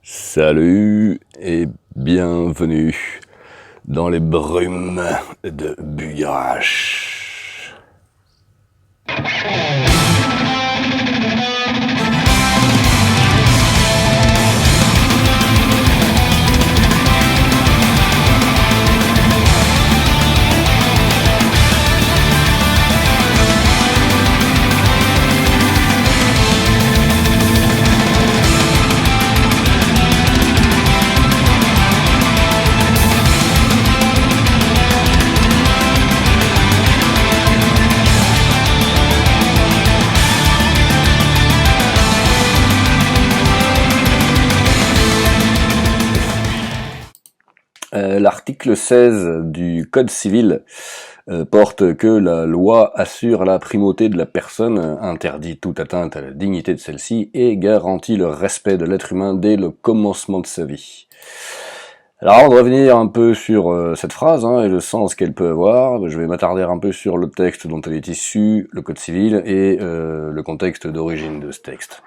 Salut et bienvenue dans les brumes de Bugarach. L'article 16 du Code civil porte que la loi assure la primauté de la personne, interdit toute atteinte à la dignité de celle-ci et garantit le respect de l'être humain dès le commencement de sa vie. Alors avant de revenir un peu sur cette phrase et le sens qu'elle peut avoir, je vais m'attarder un peu sur le texte dont elle est issue, le Code civil, et le contexte d'origine de ce texte.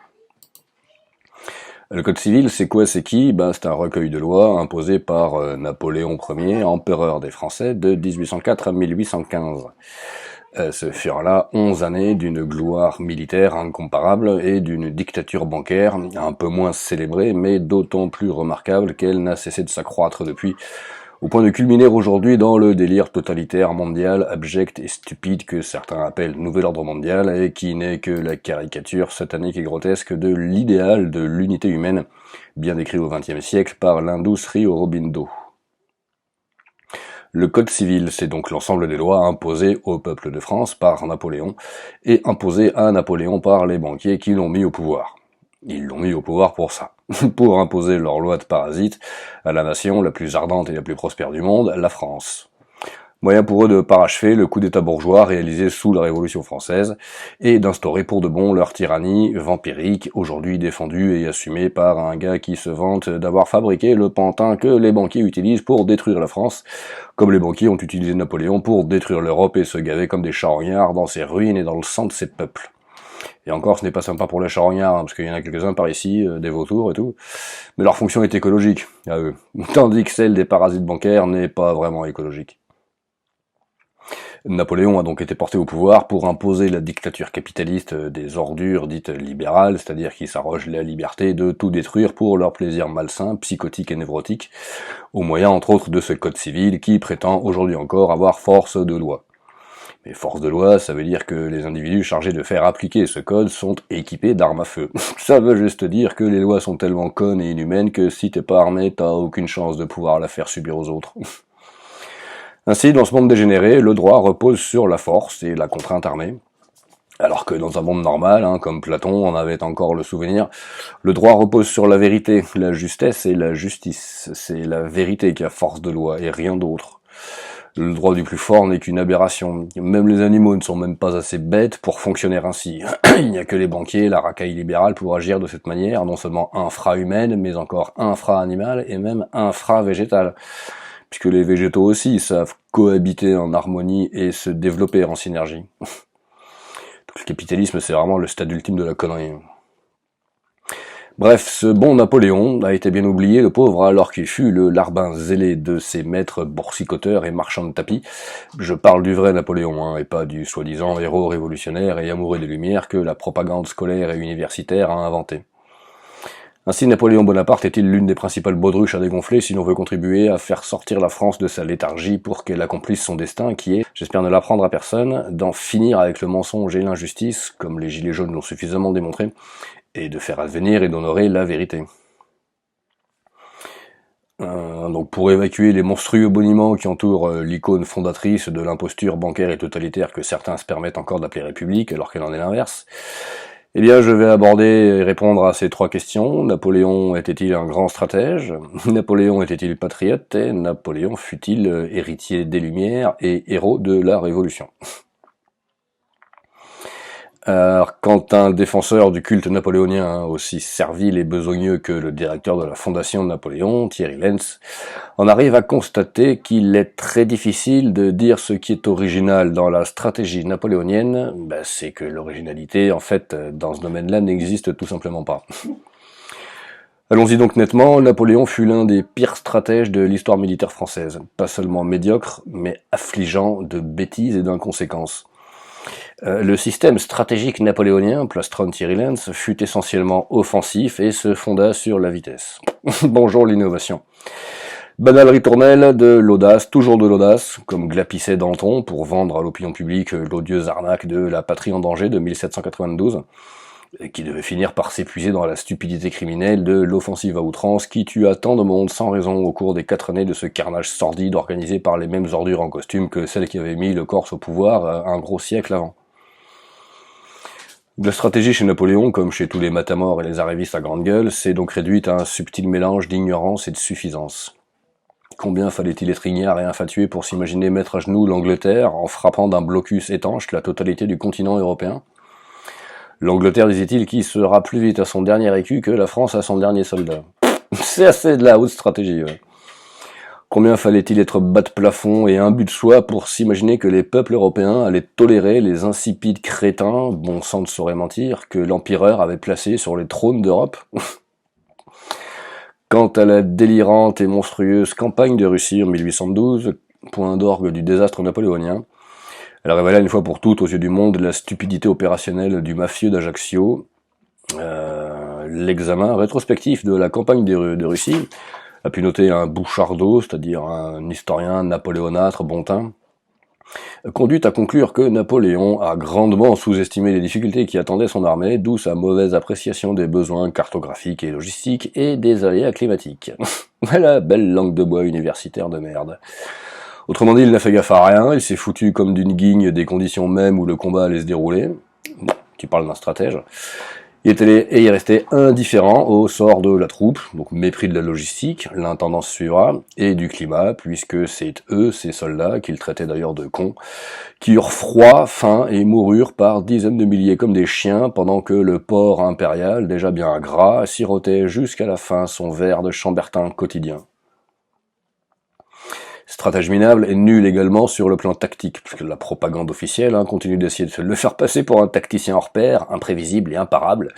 Le Code civil, c'est quoi, c'est qui? C'est un recueil de lois imposé par Napoléon Ier, empereur des Français, de 1804 à 1815. Ce furent là 11 années d'une gloire militaire incomparable et d'une dictature bancaire un peu moins célébrée, mais d'autant plus remarquable qu'elle n'a cessé de s'accroître depuis, au point de culminer aujourd'hui dans le délire totalitaire mondial, abject et stupide que certains appellent Nouvel Ordre Mondial, et qui n'est que la caricature satanique et grotesque de l'idéal de l'unité humaine, bien décrit au XXe siècle par l'Indus Sri Aurobindo. Le Code civil, c'est donc l'ensemble des lois imposées au peuple de France par Napoléon, et imposées à Napoléon par les banquiers qui l'ont mis au pouvoir. Ils l'ont mis au pouvoir pour ça, pour imposer leurs lois de parasites à la nation la plus ardente et la plus prospère du monde, la France. Moyen pour eux de parachever le coup d'état bourgeois réalisé sous la Révolution française, et d'instaurer pour de bon leur tyrannie vampirique, aujourd'hui défendue et assumée par un gars qui se vante d'avoir fabriqué le pantin que les banquiers utilisent pour détruire la France, comme les banquiers ont utilisé Napoléon pour détruire l'Europe et se gaver comme des charognards dans ses ruines et dans le sang de ses peuples. Et encore, ce n'est pas sympa pour les charognards, parce qu'il y en a quelques-uns par ici, des vautours et tout, mais leur fonction est écologique, à eux, tandis que celle des parasites bancaires n'est pas vraiment écologique. Napoléon a donc été porté au pouvoir pour imposer la dictature capitaliste des ordures dites libérales, c'est-à-dire qui s'arrogent la liberté de tout détruire pour leur plaisir malsain, psychotique et névrotique, au moyen entre autres de ce code civil qui prétend aujourd'hui encore avoir force de loi. Mais force de loi, ça veut dire que les individus chargés de faire appliquer ce code sont équipés d'armes à feu. Ça veut juste dire que les lois sont tellement connes et inhumaines que si t'es pas armé, t'as aucune chance de pouvoir la faire subir aux autres. Ainsi, dans ce monde dégénéré, le droit repose sur la force et la contrainte armée, alors que dans un monde normal, comme Platon en avait encore le souvenir, le droit repose sur la vérité, la justesse et la justice. C'est la vérité qui a force de loi et rien d'autre. Le droit du plus fort n'est qu'une aberration. Même les animaux ne sont même pas assez bêtes pour fonctionner ainsi. Il n'y a que les banquiers, la racaille libérale pour agir de cette manière, non seulement infra-humaine, mais encore infra-animale et même infra-végétale. Puisque les végétaux aussi savent cohabiter en harmonie et se développer en synergie. Donc le capitalisme, c'est vraiment le stade ultime de la connerie. Bref, ce bon Napoléon a été bien oublié, le pauvre, alors qu'il fut le larbin zélé de ses maîtres boursicoteurs et marchands de tapis. Je parle du vrai Napoléon, et pas du soi-disant héros révolutionnaire et amoureux des Lumières que la propagande scolaire et universitaire a inventé. Ainsi, Napoléon Bonaparte est-il l'une des principales baudruches à dégonfler si l'on veut contribuer à faire sortir la France de sa léthargie pour qu'elle accomplisse son destin qui est, j'espère ne l'apprendre à personne, d'en finir avec le mensonge et l'injustice, comme les gilets jaunes l'ont suffisamment démontré, et de faire advenir et d'honorer la vérité. Donc pour évacuer les monstrueux boniments qui entourent l'icône fondatrice de l'imposture bancaire et totalitaire que certains se permettent encore d'appeler République alors qu'elle en est l'inverse, eh bien, je vais aborder et répondre à ces trois questions. Napoléon était-il un grand stratège? Napoléon était-il patriote? Et Napoléon fut-il héritier des Lumières et héros de la Révolution? Alors, quand un défenseur du culte napoléonien, aussi servile et besogneux que le directeur de la fondation de Napoléon, Thierry Lens, en arrive à constater qu'il est très difficile de dire ce qui est original dans la stratégie napoléonienne, c'est que l'originalité, en fait, dans ce domaine-là, n'existe tout simplement pas. Allons-y donc nettement, Napoléon fut l'un des pires stratèges de l'histoire militaire française. Pas seulement médiocre, mais affligeant de bêtises et d'inconséquences. Le système stratégique napoléonien, plastron Thierry Lenz, fut essentiellement offensif et se fonda sur la vitesse. Bonjour l'innovation. Banale ritournelle de l'audace, toujours de l'audace, comme glapissait Danton pour vendre à l'opinion publique l'odieuse arnaque de la patrie en danger de 1792, qui devait finir par s'épuiser dans la stupidité criminelle de l'offensive à outrance qui tua tant de monde sans raison au cours des 4 années de ce carnage sordide organisé par les mêmes ordures en costume que celles qui avaient mis le Corse au pouvoir un gros siècle avant. La stratégie chez Napoléon, comme chez tous les matamors et les arrivistes à grande gueule, s'est donc réduite à un subtil mélange d'ignorance et de suffisance. Combien fallait-il être ignare et infatué pour s'imaginer mettre à genoux l'Angleterre en frappant d'un blocus étanche la totalité du continent européen? L'Angleterre, disait-il, qui sera plus vite à son dernier écu que la France à son dernier soldat. C'est assez de la haute stratégie. Ouais. Combien fallait-il être bas de plafond et imbu de soi pour s'imaginer que les peuples européens allaient tolérer les insipides crétins, bon sang ne saurait mentir, que l'empereur avait placés sur les trônes d'Europe? Quant à la délirante et monstrueuse campagne de Russie en 1812, point d'orgue du désastre napoléonien, elle révéla une fois pour toutes aux yeux du monde la stupidité opérationnelle du mafieux d'Ajaccio. L'examen rétrospectif de la campagne de Russie a pu noter un Bouchardot, c'est-à-dire un historien napoléonâtre bon teint, conduit à conclure que Napoléon a grandement sous-estimé les difficultés qui attendaient son armée, d'où sa mauvaise appréciation des besoins cartographiques et logistiques et des aléas climatiques. Voilà, belle langue de bois universitaire de merde. Autrement dit, il n'a fait gaffe à rien, il s'est foutu comme d'une guigne des conditions mêmes où le combat allait se dérouler, qui parle d'un stratège. Il restait indifférent au sort de la troupe, donc mépris de la logistique, l'intendance suivra, et du climat, puisque c'est eux, ces soldats, qu'ils traitaient d'ailleurs de cons, qui eurent froid, faim et moururent par dizaines de milliers comme des chiens, pendant que le porc impérial, déjà bien gras, sirotait jusqu'à la fin son verre de chambertin quotidien. Stratège minable et nul également sur le plan tactique, puisque la propagande officielle continue d'essayer de le faire passer pour un tacticien hors pair, imprévisible et imparable,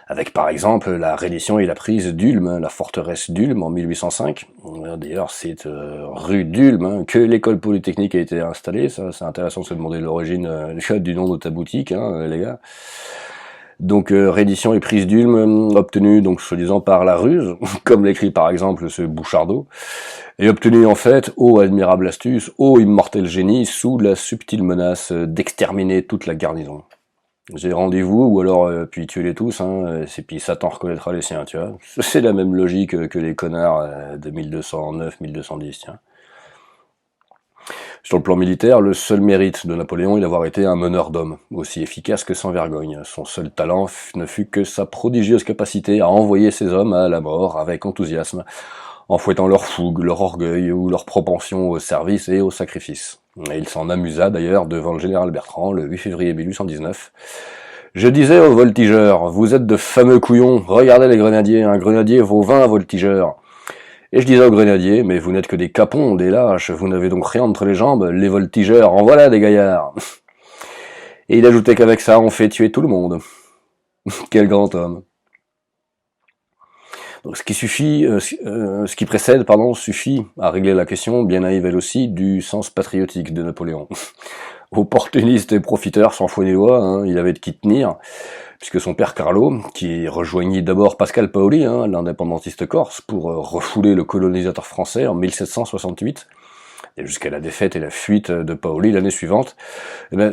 avec par exemple la reddition et la prise d'Ulm, la forteresse d'Ulm en 1805. D'ailleurs, c'est rue d'Ulm que l'école polytechnique a été installée, ça c'est intéressant de se demander l'origine du nom de ta boutique, les gars. Donc reddition et prise d'Ulm obtenue donc soi-disant par la ruse, comme l'écrit par exemple ce Bouchardot, et obtenue en fait, ô admirable astuce, ô immortel génie, sous la subtile menace d'exterminer toute la garnison. J'ai rendez-vous, ou alors puis tuez-les tous, et puis Satan reconnaîtra les siens, tu vois. C'est la même logique que les connards de 1209-1210, tiens. Sur le plan militaire, le seul mérite de Napoléon est d'avoir été un meneur d'hommes, aussi efficace que sans vergogne. Son seul talent ne fut que sa prodigieuse capacité à envoyer ses hommes à la mort avec enthousiasme, en fouettant leur fougue, leur orgueil ou leur propension au service et au sacrifice. Et il s'en amusa d'ailleurs devant le général Bertrand le 8 février 1819. Je disais aux voltigeurs, vous êtes de fameux couillons, regardez les grenadiers, un grenadier vaut 20 voltigeurs. Et je disais aux grenadiers, mais vous n'êtes que des capons, des lâches, vous n'avez donc rien entre les jambes, les voltigeurs, en voilà des gaillards. Et il ajoutait qu'avec ça, on fait tuer tout le monde. Quel grand homme. Donc ce qui précède, suffit à régler la question, bien naïve elle aussi, du sens patriotique de Napoléon. Opportuniste et profiteur, sans foi ni loi, il avait de qui tenir, puisque son père Carlo, qui rejoignit d'abord Pascal Paoli, l'indépendantiste corse, pour refouler le colonisateur français en 1768, et jusqu'à la défaite et la fuite de Paoli l'année suivante,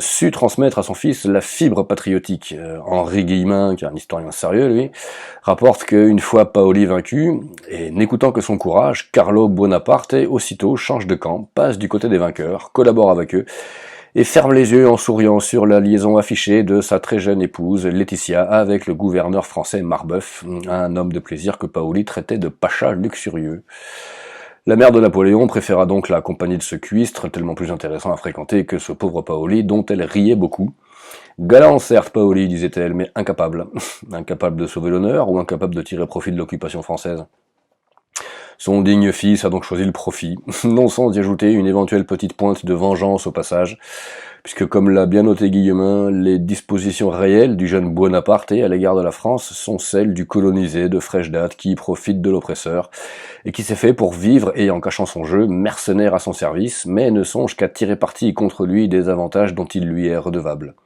sut transmettre à son fils la fibre patriotique. Henri Guillemin, qui est un historien sérieux, lui, rapporte qu'une fois Paoli vaincu, et n'écoutant que son courage, Carlo Bonaparte aussitôt change de camp, passe du côté des vainqueurs, collabore avec eux, et ferme les yeux en souriant sur la liaison affichée de sa très jeune épouse Laetitia avec le gouverneur français Marbeuf, un homme de plaisir que Paoli traitait de pacha luxurieux. La mère de Napoléon préféra donc la compagnie de ce cuistre, tellement plus intéressant à fréquenter que ce pauvre Paoli, dont elle riait beaucoup. Galant certes Paoli, disait-elle, mais incapable. Incapable de sauver l'honneur ou incapable de tirer profit de l'occupation française. Son digne fils a donc choisi le profit, non sans y ajouter une éventuelle petite pointe de vengeance au passage, puisque comme l'a bien noté Guillemin, les dispositions réelles du jeune Bonaparte à l'égard de la France sont celles du colonisé de fraîche date qui profite de l'oppresseur, et qui s'est fait pour vivre et en cachant son jeu, mercenaire à son service, mais ne songe qu'à tirer parti contre lui des avantages dont il lui est redevable.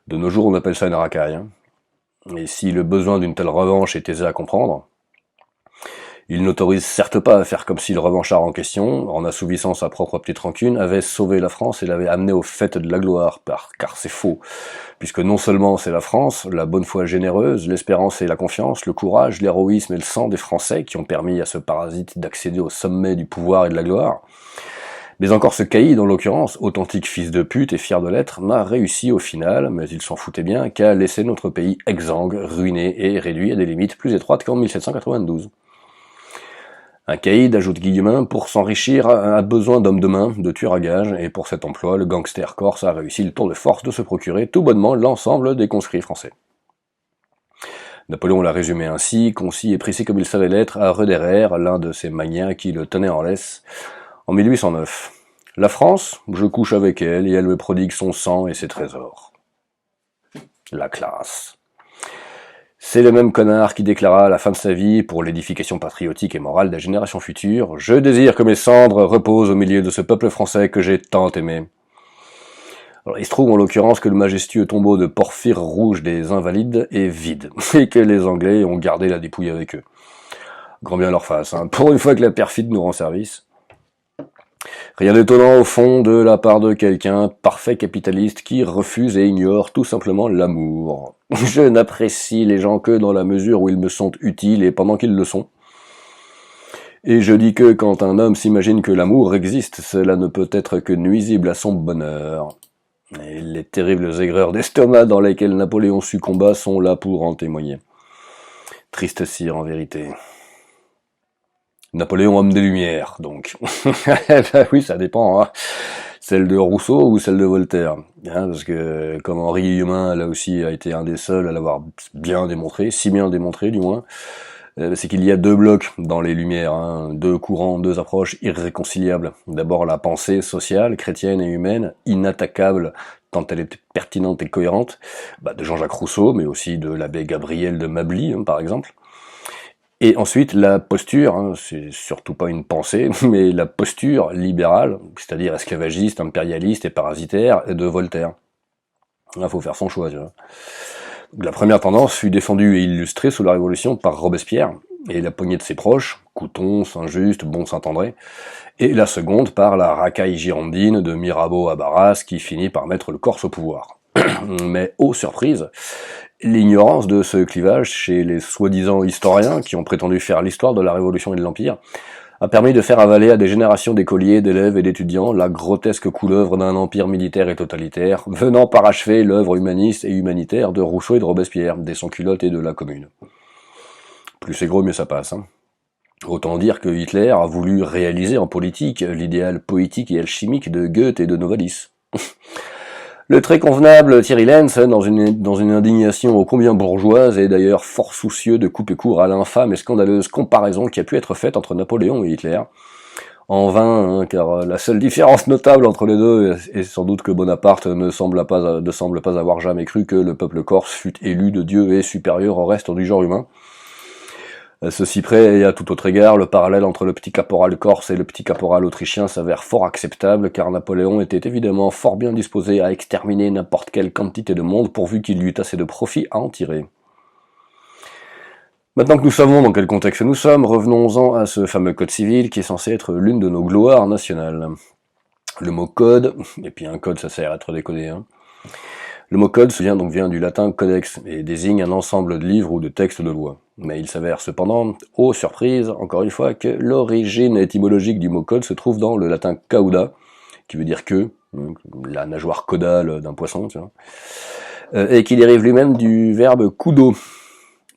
De nos jours on appelle ça une racaille, hein. Et si le besoin d'une telle revanche est aisé à comprendre, il n'autorise certes pas à faire comme si le revanchard en question, en assouvissant sa propre petite rancune, avait sauvé la France et l'avait amenée au fait de la gloire, car c'est faux, puisque non seulement c'est la France, la bonne foi généreuse, l'espérance et la confiance, le courage, l'héroïsme et le sang des Français qui ont permis à ce parasite d'accéder au sommet du pouvoir et de la gloire, mais encore ce caïd, en l'occurrence, authentique fils de pute et fier de l'être, n'a réussi au final, mais il s'en foutait bien, qu'à laisser notre pays exsangue, ruiné et réduit à des limites plus étroites qu'en 1792. Un caïd, ajoute Guillemin, pour s'enrichir a besoin d'hommes de main, de tueurs à gages, et pour cet emploi, le gangster corse a réussi le tour de force de se procurer tout bonnement l'ensemble des conscrits français. Napoléon l'a résumé ainsi, concis et précis comme il savait l'être, à Roederer, l'un de ses magnats qui le tenait en laisse, en 1809. La France, je couche avec elle, et elle me prodigue son sang et ses trésors. La classe. C'est le même connard qui déclara à la fin de sa vie, pour l'édification patriotique et morale des générations futures, « Je désire que mes cendres reposent au milieu de ce peuple français que j'ai tant aimé. » Alors, il se trouve en l'occurrence que le majestueux tombeau de porphyre rouge des Invalides est vide, et que les Anglais ont gardé la dépouille avec eux. Grand bien leur face, hein. Pour une fois que la perfide nous rend service. Rien d'étonnant au fond de la part de quelqu'un parfait capitaliste qui refuse et ignore tout simplement l'amour. Je n'apprécie les gens que dans la mesure où ils me sont utiles et pendant qu'ils le sont. Et je dis que quand un homme s'imagine que l'amour existe, cela ne peut être que nuisible à son bonheur. Et les terribles aigreurs d'estomac dans lesquelles Napoléon succomba sont là pour en témoigner. Triste cire en vérité. Napoléon, homme des Lumières, donc. Ben oui, ça dépend, hein. Celle de Rousseau ou celle de Voltaire, hein, parce que comme Henri Guillemin, là aussi, a été un des seuls à l'avoir bien démontré, si bien démontré du moins, c'est qu'il y a deux blocs dans les Lumières, hein, deux courants, deux approches irréconciliables. D'abord la pensée sociale, chrétienne et humaine, inattaquable, tant elle est pertinente et cohérente, de Jean-Jacques Rousseau, mais aussi de l'abbé Gabriel de Mably, hein, par exemple. Et ensuite, la posture, hein, c'est surtout pas une pensée, mais la posture libérale, c'est-à-dire esclavagiste, impérialiste et parasitaire, de Voltaire. Là, faut faire son choix, tu vois. La première tendance fut défendue et illustrée sous la Révolution par Robespierre, et la poignée de ses proches, Couthon, Saint-Just, Bon Saint-André, et la seconde par la racaille girondine de Mirabeau à Barras, qui finit par mettre le Corse au pouvoir. Mais, ô surprise, l'ignorance de ce clivage chez les soi-disant historiens qui ont prétendu faire l'histoire de la Révolution et de l'Empire a permis de faire avaler à des générations d'écoliers, d'élèves et d'étudiants la grotesque couleuvre d'un empire militaire et totalitaire, venant parachever l'œuvre humaniste et humanitaire de Rousseau et de Robespierre, des sans-culottes et de la Commune. Plus c'est gros, mieux ça passe, hein. Autant dire que Hitler a voulu réaliser en politique l'idéal poétique et alchimique de Goethe et de Novalis. Le très convenable Thierry Lenz, dans une indignation ô combien bourgeoise, est d'ailleurs fort soucieux de couper court à l'infâme et scandaleuse comparaison qui a pu être faite entre Napoléon et Hitler. En vain, hein, car la seule différence notable entre les deux est sans doute que Bonaparte ne semble pas avoir jamais cru que le peuple corse fût élu de Dieu et supérieur au reste du genre humain. Ceci près, et à tout autre égard, le parallèle entre le petit caporal corse et le petit caporal autrichien s'avère fort acceptable, car Napoléon était évidemment fort bien disposé à exterminer n'importe quelle quantité de monde, pourvu qu'il y eût assez de profit à en tirer. Maintenant que nous savons dans quel contexte nous sommes, revenons-en à ce fameux code civil qui est censé être l'une de nos gloires nationales. Le mot code, et puis un code ça sert à être décodé, hein. Le mot code vient du latin codex et désigne un ensemble de livres ou de textes de loi. Mais il s'avère cependant, ô surprise, encore une fois, que l'origine étymologique du mot code se trouve dans le latin cauda, qui veut dire queue, la nageoire caudale d'un poisson, tu vois, et qui dérive lui-même du verbe kudo,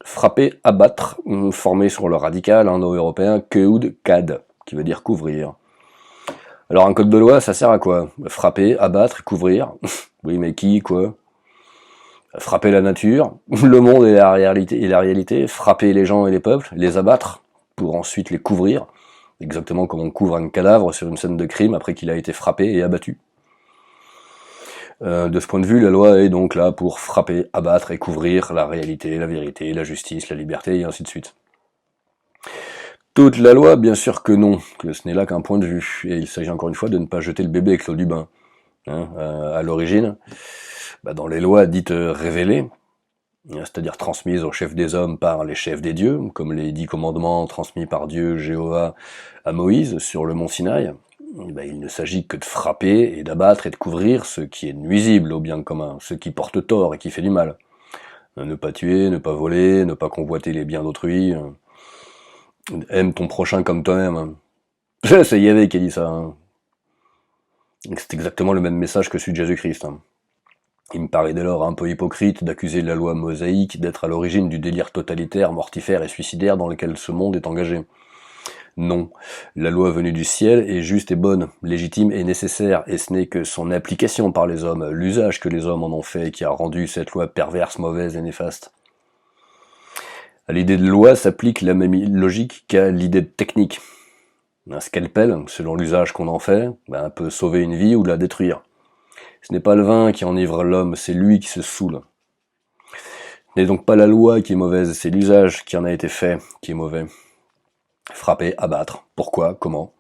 frapper, abattre, formé sur le radical indo-européen keud, kad, qui veut dire couvrir. Alors un code de loi, ça sert à quoi? Frapper, abattre, couvrir. Oui, mais qui, quoi? Frapper la nature, le monde et la réalité, frapper les gens et les peuples, les abattre, pour ensuite les couvrir, exactement comme on couvre un cadavre sur une scène de crime après qu'il a été frappé et abattu. De ce point de vue, la loi est donc là pour frapper, abattre et couvrir la réalité, la vérité, la justice, la liberté, et ainsi de suite. Toute la loi, bien sûr que non, que ce n'est là qu'un point de vue, et il s'agit encore une fois de ne pas jeter le bébé avec l'eau du bain. À l'origine, dans les lois dites révélées, c'est-à-dire transmises aux chefs des hommes par les chefs des dieux, comme les 10 commandements transmis par Dieu, Jéhovah, à Moïse sur le mont Sinaï, il ne s'agit que de frapper et d'abattre et de couvrir ce qui est nuisible au bien commun, ce qui porte tort et qui fait du mal. Ne pas tuer, ne pas voler, ne pas convoiter les biens d'autrui. Aime ton prochain comme toi-même. C'est Yahvé qui a dit ça. C'est exactement le même message que celui de Jésus-Christ. Il me paraît dès lors un peu hypocrite d'accuser la loi mosaïque d'être à l'origine du délire totalitaire, mortifère et suicidaire dans lequel ce monde est engagé. Non, la loi venue du ciel est juste et bonne, légitime et nécessaire, et ce n'est que son application par les hommes, l'usage que les hommes en ont fait, qui a rendu cette loi perverse, mauvaise et néfaste. À l'idée de loi s'applique la même logique qu'à l'idée de technique. Un scalpel, selon l'usage qu'on en fait, peut sauver une vie ou la détruire. Ce n'est pas le vin qui enivre l'homme, c'est lui qui se saoule. Ce n'est donc pas la loi qui est mauvaise, c'est l'usage qui en a été fait qui est mauvais. Frapper, abattre. Pourquoi? Comment?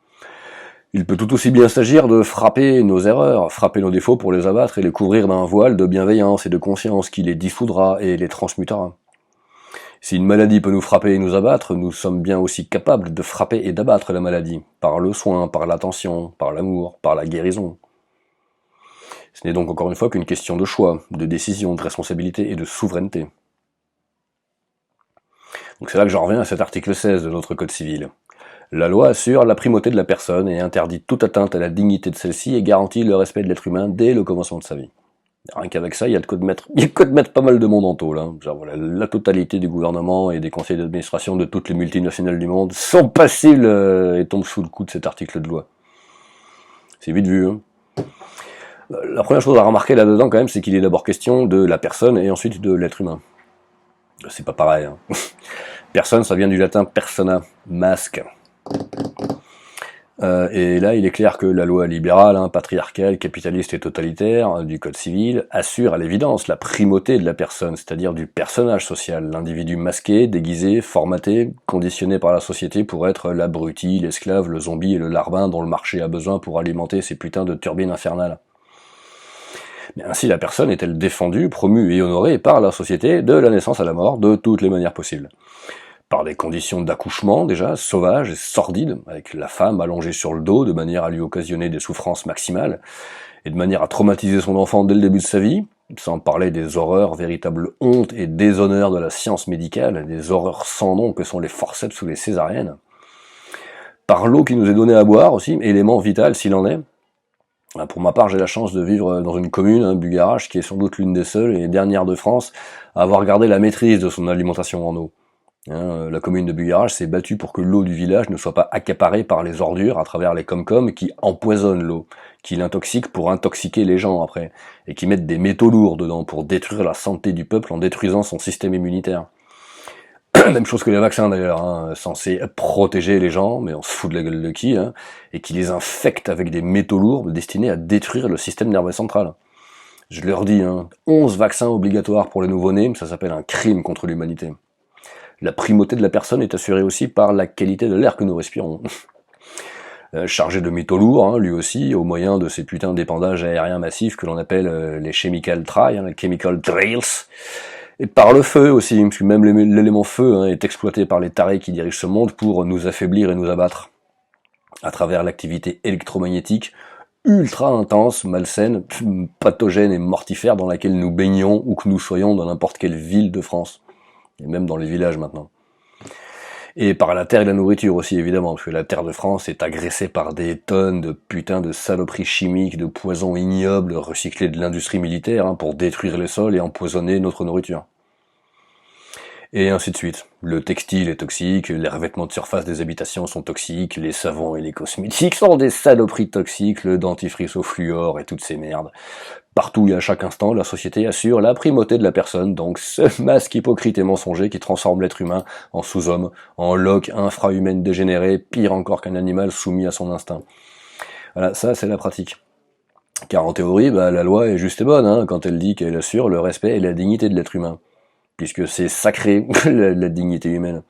Il peut tout aussi bien s'agir de frapper nos erreurs, frapper nos défauts pour les abattre et les couvrir d'un voile de bienveillance et de conscience qui les dissoudra et les transmutera. Si une maladie peut nous frapper et nous abattre, nous sommes bien aussi capables de frapper et d'abattre la maladie, par le soin, par l'attention, par l'amour, par la guérison. Ce n'est donc encore une fois qu'une question de choix, de décision, de responsabilité et de souveraineté. Donc c'est là que j'en reviens à cet article 16 de notre Code civil. La loi assure la primauté de la personne et interdit toute atteinte à la dignité de celle-ci et garantit le respect de l'être humain dès le commencement de sa vie. Rien qu'avec ça, il y a de quoi de mettre pas mal de monde en taule. Genre, voilà, la totalité du gouvernement et des conseils d'administration de toutes les multinationales du monde sont passibles et tombent sous le coup de cet article de loi. C'est vite vu. La première chose à remarquer là-dedans quand même, c'est qu'il est d'abord question de la personne et ensuite de l'être humain. C'est pas pareil. Personne, ça vient du latin persona, masque. Et là, il est clair que la loi libérale, patriarcale, capitaliste et totalitaire du Code civil assure à l'évidence la primauté de la personne, c'est-à-dire du personnage social, l'individu masqué, déguisé, formaté, conditionné par la société pour être l'abruti, l'esclave, le zombie et le larbin dont le marché a besoin pour alimenter ces putains de turbines infernales. Mais ainsi la personne est-elle défendue, promue et honorée par la société de la naissance à la mort de toutes les manières possibles. Par des conditions d'accouchement déjà sauvages et sordides, avec la femme allongée sur le dos de manière à lui occasionner des souffrances maximales, et de manière à traumatiser son enfant dès le début de sa vie, sans parler des horreurs, véritables hontes et déshonneurs de la science médicale, des horreurs sans nom que sont les forceps ou les césariennes. Par l'eau qui nous est donnée à boire aussi, élément vital s'il en est. Pour ma part, j'ai la chance de vivre dans une commune, Bugarache, qui est sans doute l'une des seules et dernières de France à avoir gardé la maîtrise de son alimentation en eau. La commune de Bugarache s'est battue pour que l'eau du village ne soit pas accaparée par les ordures à travers les com-com qui empoisonnent l'eau, qui l'intoxiquent pour intoxiquer les gens après, et qui mettent des métaux lourds dedans pour détruire la santé du peuple en détruisant son système immunitaire. Même chose que les vaccins d'ailleurs, censés protéger les gens, mais on se fout de la gueule de qui, et qui les infectent avec des métaux lourds destinés à détruire le système nerveux central. Je leur dis, 11 vaccins obligatoires pour les nouveau-nés, ça s'appelle un crime contre l'humanité. La primauté de la personne est assurée aussi par la qualité de l'air que nous respirons. Chargé de métaux lourds, lui aussi, au moyen de ces putains d'épandages aériens massifs que l'on appelle les chemical trials, les chemical drills, et par le feu aussi, parce que même l'élément feu est exploité par les tarés qui dirigent ce monde pour nous affaiblir et nous abattre, à travers l'activité électromagnétique ultra intense, malsaine, pathogène et mortifère dans laquelle nous baignons où que nous soyons dans n'importe quelle ville de France. Et même dans les villages maintenant. Et par la terre et la nourriture aussi, évidemment, parce que la terre de France est agressée par des tonnes de putains de saloperies chimiques, de poisons ignobles, recyclés de l'industrie militaire, pour détruire les sols et empoisonner notre nourriture. Et ainsi de suite. Le textile est toxique, les revêtements de surface des habitations sont toxiques, les savons et les cosmétiques sont des saloperies toxiques, le dentifrice au fluor et toutes ces merdes. Partout et à chaque instant, la société assure la primauté de la personne, donc ce masque hypocrite et mensonger qui transforme l'être humain en sous-homme, en loque infra-humaine dégénérée, pire encore qu'un animal soumis à son instinct. Voilà, ça c'est la pratique. Car en théorie, bah, la loi est juste et bonne, hein, quand elle dit qu'elle assure le respect et la dignité de l'être humain, puisque c'est sacré, la dignité humaine.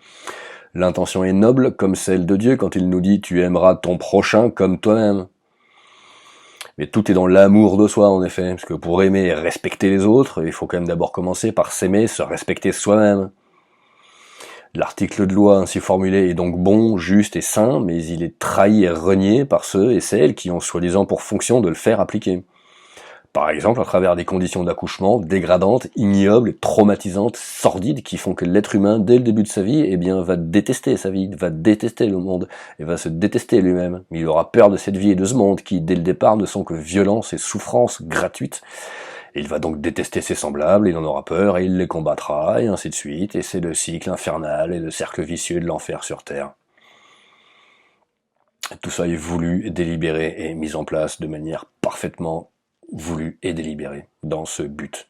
L'intention est noble comme celle de Dieu quand il nous dit « tu aimeras ton prochain comme toi-même ». Mais tout est dans l'amour de soi, en effet, parce que pour aimer et respecter les autres, il faut quand même d'abord commencer par s'aimer, se respecter soi-même. L'article de loi ainsi formulé est donc bon, juste et sain, mais il est trahi et renié par ceux et celles qui ont soi-disant pour fonction de le faire appliquer. Par exemple, à travers des conditions d'accouchement dégradantes, ignobles, traumatisantes, sordides, qui font que l'être humain, dès le début de sa vie, eh bien, va détester sa vie, va détester le monde, et va se détester lui-même. Il aura peur de cette vie et de ce monde, qui, dès le départ, ne sont que violence et souffrance gratuite. Et il va donc détester ses semblables, il en aura peur, et il les combattra, et ainsi de suite, et c'est le cycle infernal et le cercle vicieux de l'enfer sur Terre. Tout ça est voulu, délibéré et mis en place de manière parfaitement voulu et délibéré dans ce but.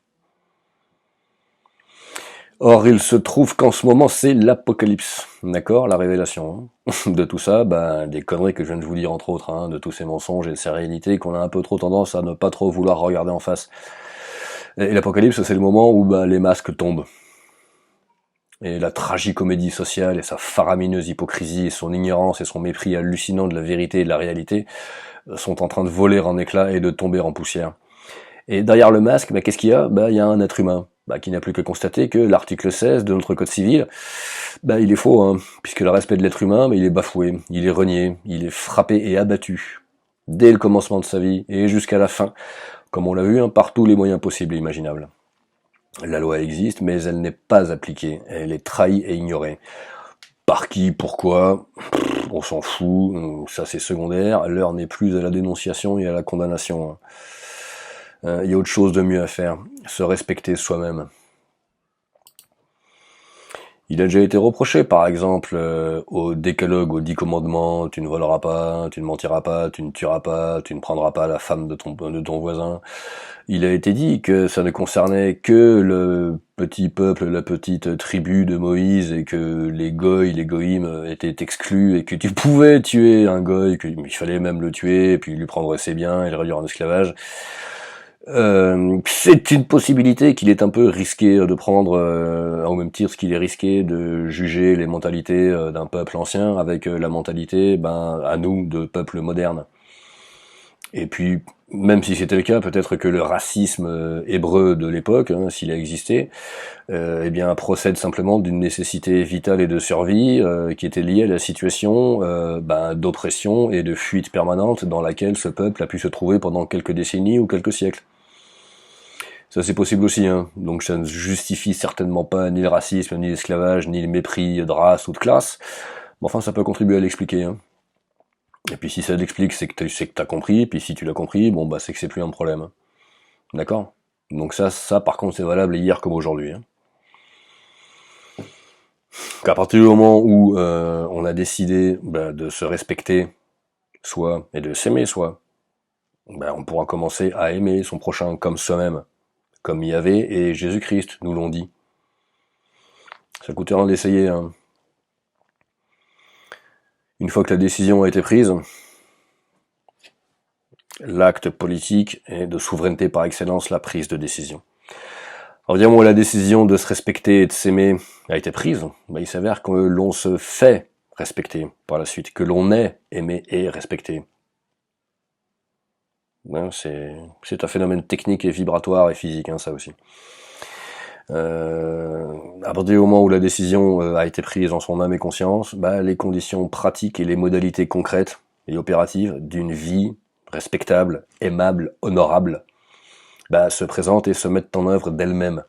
Or, il se trouve qu'en ce moment, c'est l'apocalypse, d'accord, la révélation. Hein. De tout ça, des conneries que je viens de vous dire, entre autres, hein, de tous ces mensonges et de ces réalités qu'on a un peu trop tendance à ne pas trop vouloir regarder en face. Et l'apocalypse, c'est le moment où les masques tombent. Et la tragicomédie sociale et sa faramineuse hypocrisie et son ignorance et son mépris hallucinant de la vérité et de la réalité sont en train de voler en éclats et de tomber en poussière. Et derrière le masque, qu'est-ce qu'il y a ? Il y a un être humain, qui n'a plus que constater que l'article 16 de notre code civil, il est faux, hein, puisque le respect de l'être humain, il est bafoué, il est renié, il est frappé et abattu, dès le commencement de sa vie et jusqu'à la fin, comme on l'a vu, hein, par tous les moyens possibles et imaginables. La loi existe, mais elle n'est pas appliquée, elle est trahie et ignorée. Par qui, pourquoi, on s'en fout, ça c'est secondaire, l'heure n'est plus à la dénonciation et à la condamnation. Il y a autre chose de mieux à faire, se respecter soi-même. Il a déjà été reproché, par exemple, au décalogue, aux 10 commandements, tu ne voleras pas, tu ne mentiras pas, tu ne tueras pas, tu ne prendras pas la femme de ton voisin. Il a été dit que ça ne concernait que le petit peuple, la petite tribu de Moïse, et que les goïs, les goïms étaient exclus, et que tu pouvais tuer un goï, qu'il fallait même le tuer, et puis lui prendre ses biens, et le réduire en esclavage. C'est une possibilité qu'il est un peu risqué de prendre, au même titre qu'il est risqué de juger les mentalités d'un peuple ancien avec la mentalité, à nous, de peuple moderne. Et puis, même si c'était le cas, peut-être que le racisme hébreu de l'époque, hein, s'il a existé, procède simplement d'une nécessité vitale et de survie qui était liée à la situation d'oppression et de fuite permanente dans laquelle ce peuple a pu se trouver pendant quelques décennies ou quelques siècles. Ça c'est possible aussi, hein. Donc ça ne justifie certainement pas ni le racisme, ni l'esclavage, ni le mépris de race ou de classe, mais enfin ça peut contribuer à l'expliquer, hein. Et puis si ça l'explique, c'est que t'as compris, puis si tu l'as compris, c'est que c'est plus un problème. D'accord ? Donc ça par contre c'est valable hier comme aujourd'hui. Hein. Qu'à partir du moment où on a décidé de se respecter soi et de s'aimer soi, on pourra commencer à aimer son prochain comme soi-même, comme Yahvé et Jésus-Christ nous l'ont dit. Ça coûte rien d'essayer, hein. Une fois que la décision a été prise, l'acte politique est de souveraineté par excellence, la prise de décision. Alors dire moi la décision de se respecter et de s'aimer a été prise, il s'avère que l'on se fait respecter par la suite, que l'on est aimé et respecté. C'est un phénomène technique et vibratoire et physique, hein, ça aussi. À partir du moment où la décision a été prise en son âme et conscience, les conditions pratiques et les modalités concrètes et opératives d'une vie respectable, aimable, honorable, se présentent et se mettent en œuvre d'elles-mêmes.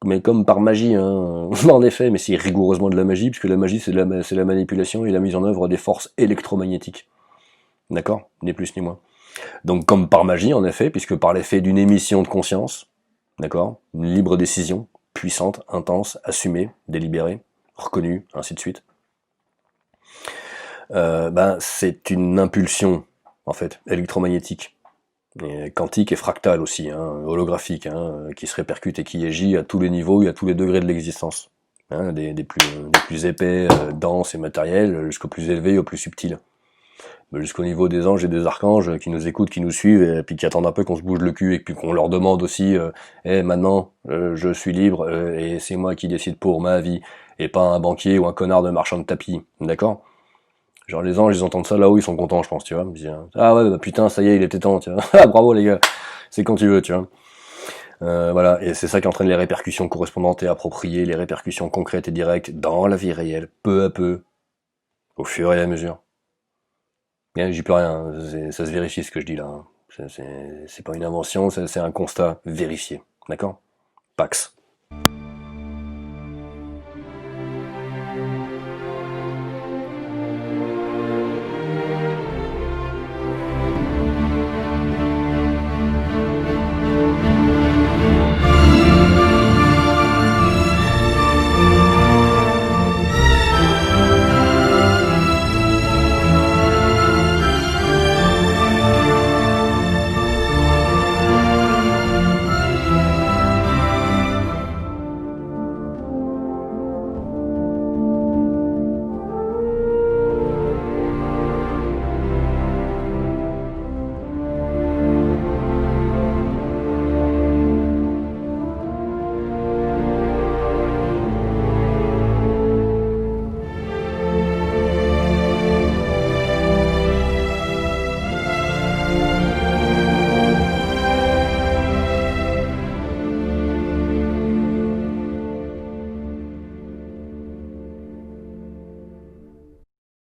Mais comme par magie, hein. En effet, mais c'est rigoureusement de la magie, puisque la magie c'est la manipulation et la mise en œuvre des forces électromagnétiques. D'accord ? Ni plus ni moins. Donc comme par magie, en effet, puisque par l'effet d'une émission de conscience, d'accord, une libre décision, puissante, intense, assumée, délibérée, reconnue, ainsi de suite. C'est une impulsion, en fait, électromagnétique, et quantique et fractale aussi, hein, holographique, hein, qui se répercute et qui agit à tous les niveaux et à tous les degrés de l'existence, hein, des plus épais, denses et matériels, jusqu'au plus élevé et au plus subtil. jusqu'au niveau des anges et des archanges qui nous écoutent, qui nous suivent, et puis qui attendent un peu qu'on se bouge le cul, et puis qu'on leur demande aussi, maintenant, je suis libre, et c'est moi qui décide pour ma vie, et pas un banquier ou un connard de marchand de tapis, d'accord? Genre les anges, ils entendent ça là-haut, ils sont contents, je pense, tu vois. Ils disent, ah ouais, bah putain, ça y est, il était temps, tu vois. Ah, bravo les gars, c'est quand tu veux, tu vois. Voilà, et c'est ça qui entraîne les répercussions correspondantes et appropriées, les répercussions concrètes et directes dans la vie réelle, peu à peu, au fur et à mesure. Bien, j'y peux rien, ça se vérifie ce que je dis là, hein. C'est pas une invention, c'est un constat vérifié. D'accord? Pax.